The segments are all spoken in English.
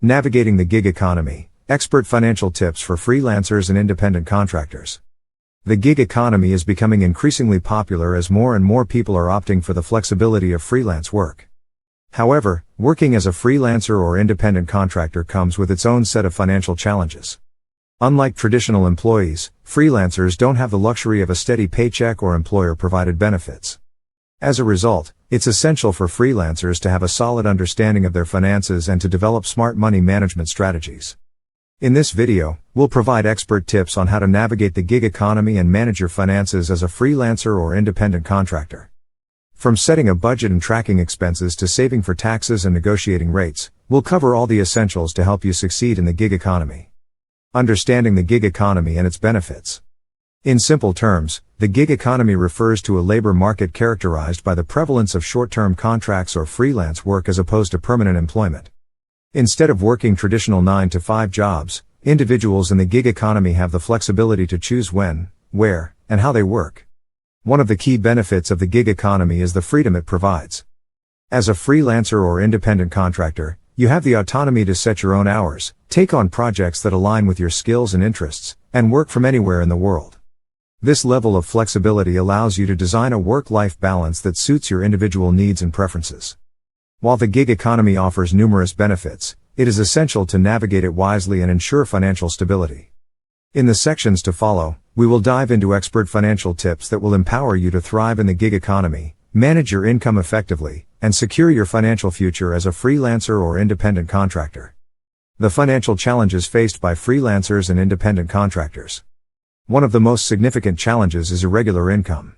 Navigating the gig economy, expert financial tips for freelancers and independent contractors. The gig economy is becoming increasingly popular as more and more people are opting for the flexibility of freelance work. However, working as a freelancer or independent contractor comes with its own set of financial challenges. Unlike traditional employees, freelancers don't have the luxury of a steady paycheck or employer-provided benefits. As a result, it's essential for freelancers to have a solid understanding of their finances and to develop smart money management strategies. In this video, we'll provide expert tips on how to navigate the gig economy and manage your finances as a freelancer or independent contractor. From setting a budget and tracking expenses to saving for taxes and negotiating rates, we'll cover all the essentials to help you succeed in the gig economy. Understanding the gig economy and its benefits. In simple terms, the gig economy refers to a labor market characterized by the prevalence of short-term contracts or freelance work as opposed to permanent employment. Instead of working traditional 9-to-5 jobs, individuals in the gig economy have the flexibility to choose when, where, and how they work. One of the key benefits of the gig economy is the freedom it provides. As a freelancer or independent contractor, you have the autonomy to set your own hours, take on projects that align with your skills and interests, and work from anywhere in the world. This level of flexibility allows you to design a work-life balance that suits your individual needs and preferences. While the gig economy offers numerous benefits, it is essential to navigate it wisely and ensure financial stability. In the sections to follow, we will dive into expert financial tips that will empower you to thrive in the gig economy, manage your income effectively, and secure your financial future as a freelancer or independent contractor. The financial challenges faced by freelancers and independent contractors. One of the most significant challenges is irregular income.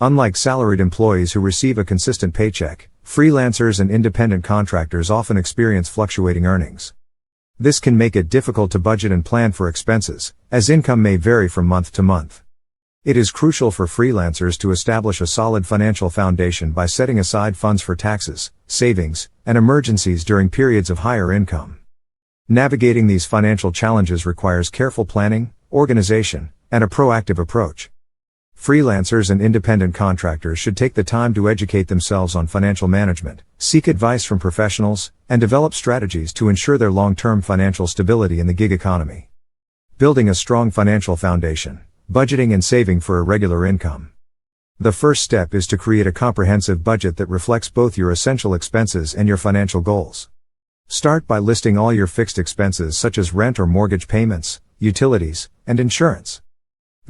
Unlike salaried employees who receive a consistent paycheck, freelancers and independent contractors often experience fluctuating earnings. This can make it difficult to budget and plan for expenses, as income may vary from month to month. It is crucial for freelancers to establish a solid financial foundation by setting aside funds for taxes, savings, and emergencies during periods of higher income. Navigating these financial challenges requires careful planning, organization, and a proactive approach. Freelancers and independent contractors should take the time to educate themselves on financial management, seek advice from professionals, and develop strategies to ensure their long-term financial stability in the gig economy. Building a strong financial foundation, budgeting and saving for irregular income. The first step is to create a comprehensive budget that reflects both your essential expenses and your financial goals. Start by listing all your fixed expenses such as rent or mortgage payments, utilities, and insurance.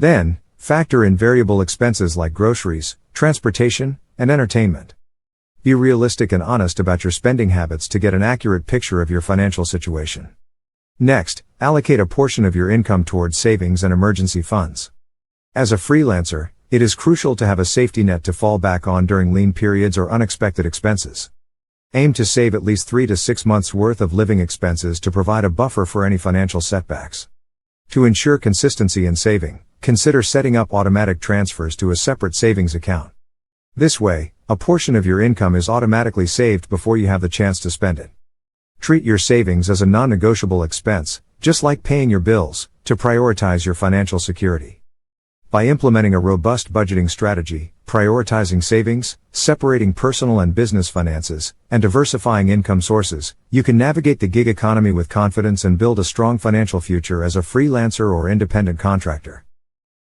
Then, factor in variable expenses like groceries, transportation, and entertainment. Be realistic and honest about your spending habits to get an accurate picture of your financial situation. Next, allocate a portion of your income towards savings and emergency funds. As a freelancer, it is crucial to have a safety net to fall back on during lean periods or unexpected expenses. Aim to save at least 3 to 6 months' worth of living expenses to provide a buffer for any financial setbacks. To ensure consistency in saving, consider setting up automatic transfers to a separate savings account. This way, a portion of your income is automatically saved before you have the chance to spend it. Treat your savings as a non-negotiable expense, just like paying your bills, to prioritize your financial security. By implementing a robust budgeting strategy, prioritizing savings, separating personal and business finances, and diversifying income sources, you can navigate the gig economy with confidence and build a strong financial future as a freelancer or independent contractor.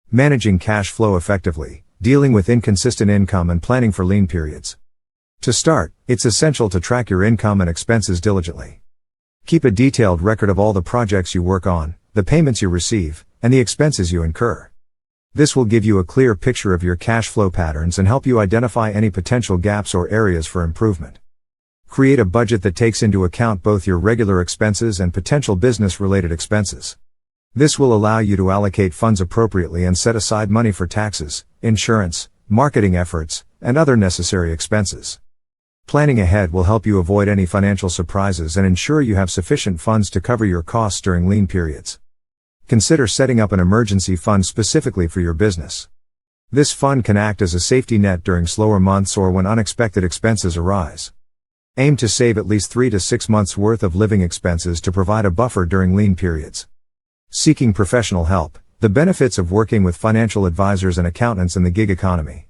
Managing cash flow effectively, dealing with inconsistent income and planning for lean periods. To start, it's essential to track your income and expenses diligently. Keep a detailed record of all the projects you work on, the payments you receive, and the expenses you incur. This will give you a clear picture of your cash flow patterns and help you identify any potential gaps or areas for improvement. Create a budget that takes into account both your regular expenses and potential business-related expenses. This will allow you to allocate funds appropriately and set aside money for taxes, insurance, marketing efforts, and other necessary expenses. Planning ahead will help you avoid any financial surprises and ensure you have sufficient funds to cover your costs during lean periods. Consider setting up an emergency fund specifically for your business. This fund can act as a safety net during slower months or when unexpected expenses arise. Aim to save at least 3 to 6 months' worth of living expenses to provide a buffer during lean periods. Seeking professional help. The benefits of working with financial advisors and accountants in the gig economy.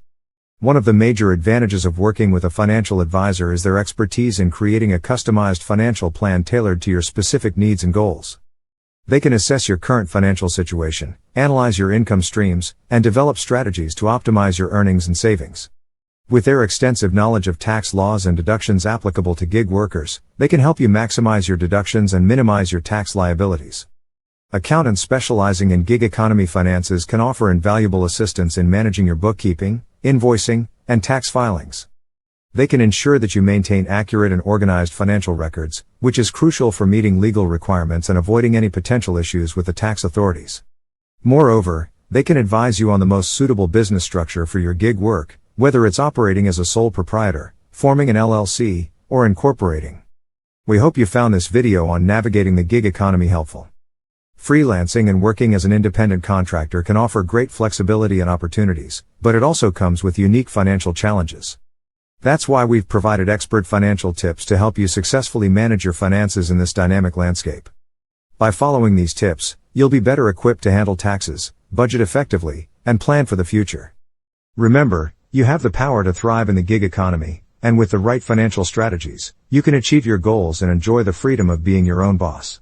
One of the major advantages of working with a financial advisor is their expertise in creating a customized financial plan tailored to your specific needs and goals. They can assess your current financial situation, analyze your income streams, and develop strategies to optimize your earnings and savings. With their extensive knowledge of tax laws and deductions applicable to gig workers, they can help you maximize your deductions and minimize your tax liabilities. Accountants specializing in gig economy finances can offer invaluable assistance in managing your bookkeeping, invoicing, and tax filings. They can ensure that you maintain accurate and organized financial records, which is crucial for meeting legal requirements and avoiding any potential issues with the tax authorities. Moreover, they can advise you on the most suitable business structure for your gig work, whether it's operating as a sole proprietor, forming an LLC, or incorporating. We hope you found this video on navigating the gig economy helpful. Freelancing and working as an independent contractor can offer great flexibility and opportunities, but it also comes with unique financial challenges. That's why we've provided expert financial tips to help you successfully manage your finances in this dynamic landscape. By following these tips, you'll be better equipped to handle taxes, budget effectively, and plan for the future. Remember, you have the power to thrive in the gig economy, and with the right financial strategies, you can achieve your goals and enjoy the freedom of being your own boss.